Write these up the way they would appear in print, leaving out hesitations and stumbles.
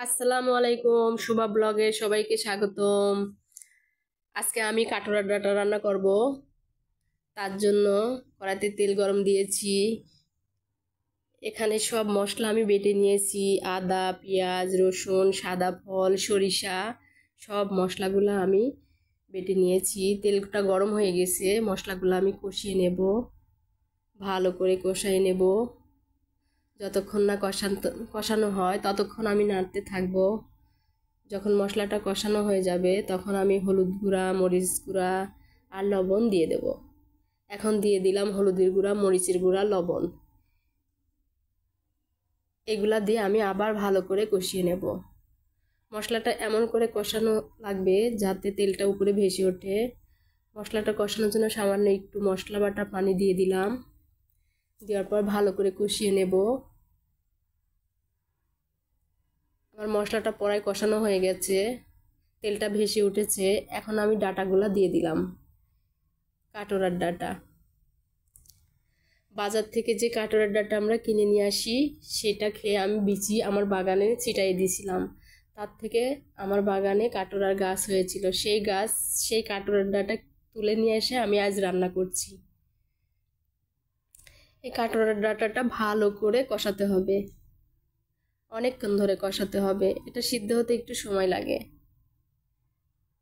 আসসালামু আলাইকুম, শুভা ব্লগে সবাইকে স্বাগতম। আজকে আমি কাটোরার ডাটা রান্না করব। তার জন্য কড়াইতে তেল গরম দিয়েছি। এখানে সব মশলা আমি বেটে নিয়েছি। আদা, পেঁয়াজ, রসুন, সাদা ফল, সরিষা, সব মশলাগুলো আমি বেটে নিয়েছি। তেলটা গরম হয়ে গেছে, মশলাগুলো আমি কষিয়ে নেব, ভালো করে কষাই নেব। যতক্ষণ না কষানো হয় ততক্ষণ আমি নাড়তে থাকবো। যখন মশলাটা কষানো হয়ে যাবে তখন আমি হলুদ গুঁড়া, মরিচ গুঁড়া আর লবণ দিয়ে দেব। এখন দিয়ে দিলাম হলুদের গুঁড়া, মরিচের গুঁড়া, লবণ। এগুলা দিয়ে আমি আবার ভালো করে কষিয়ে নেব। মশলাটা এমন করে কষানো লাগবে যাতে তেলটা উপরে ভেসে ওঠে। মশলাটা কষানোর জন্য সামান্য একটু মশলা বাটা পানি দিয়ে দিলাম। দেওয়ার পর ভালো করে কষিয়ে নেব। আমার মশলাটা প্রায় কষানো হয়ে গেছে, তেলটা ভেসে উঠেছে। এখন আমি ডাটাগুলা দিয়ে দিলাম, কাটোরার ডাটা। বাজার থেকে যে কাটোরার ডাটা আমরা কিনে নিয়ে আসি সেটা খেয়ে আমি বিচি আমার বাগানে ছিটাই দিয়েছিলাম। তার থেকে আমার বাগানে কাটোরার গাছ হয়েছিল, সেই কাটোরার ডাটা তুলে নিয়ে এসে আমি আজ রান্না করছি। এই কাটোরার ডাটাটা ভালো করে কষাতে হবে, অনেকক্ষণ ধরে কষাতে হবে। এটা সিদ্ধ হতে একটু সময় লাগে।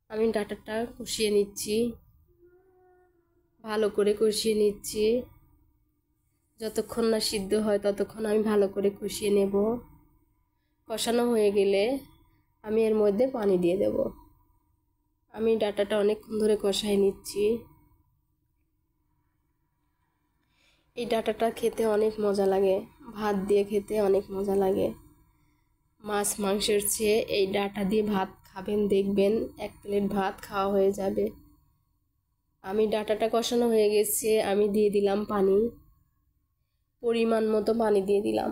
আমি ডাটাটা কষিয়ে নিচ্ছি, ভালো করে কষিয়ে নিচ্ছি। যতক্ষণ না সিদ্ধ হয় ততক্ষণ আমি ভালো করে কষিয়ে নেব। কষানো হয়ে গেলে আমি এর মধ্যে পানি দিয়ে দেব। আমি ডাটাটা অনেকক্ষণ ধরে কষাই নিচ্ছি। এই ডাটাটা খেতে অনেক মজা লাগে, ভাত দিয়ে খেতে অনেক মজা লাগে। মাছ মাংসের চেয়ে এই ডাটা দিয়ে ভাত খাবেন, দেখবেন এক প্লেট ভাত খাওয়া হয়ে যাবে। আমি ডাটাটা কষানো হয়ে গেছে, আমি দিয়ে দিলাম পানি, পরিমাণ মতো পানি দিয়ে দিলাম।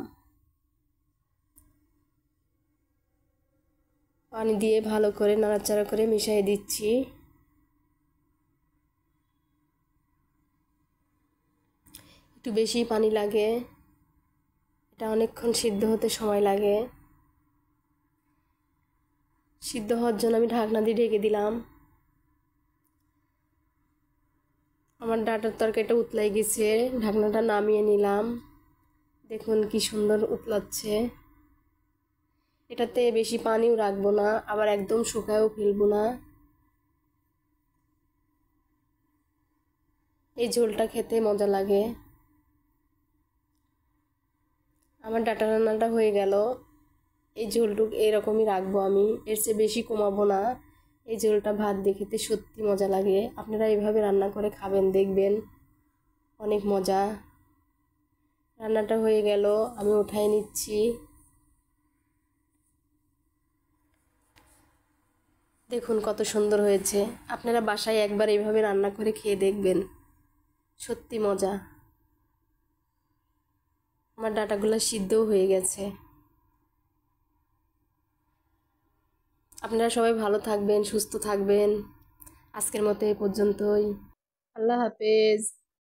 পানি দিয়ে ভালো করে নাড়াচাড়া করে মিশিয়ে দিচ্ছি। একটু বেশি পানি লাগে, এটা অনেকক্ষণ সিদ্ধ হতে সময় লাগে। সিদ্ধ হওয়ার জন্য আমি ঢাকনা দিয়ে ঢেকে দিলাম। আমার ডাটার তরকারিটা উতলাই গেছে, ঢাকনাটা নামিয়ে নিলাম। দেখুন কি সুন্দর উতলাচ্ছে। এটাতে বেশি পানিও রাখবো না, আবার একদম শুকায়ও ফেলবো না। এই ঝোলটা খেতে মজা লাগে। আমার ডাটা রান্নাটা হয়ে গেল। এই ঝোলটুক এরকমই রাখবো আমি, এর চেয়ে বেশি কমাবো না। এই ঝোলটা ভাত দিয়ে খেতে সত্যি মজা লাগে। আপনারা এইভাবে রান্না করে খাবেন, দেখবেন অনেক মজা। রান্নাটা হয়ে গেল, আমি উঠাই নিচ্ছি। দেখুন কত সুন্দর হয়েছে। আপনারা বাসায় একবার এইভাবে রান্না করে খেয়ে দেখবেন, সত্যি মজা। আমার ডাটাগুলো সিদ্ধও হয়ে গেছে। আপনারা সবাই ভালো থাকবেন, সুস্থ থাকবেন। আজকের মতো এই পর্যন্তই। আল্লাহ হাফেজ।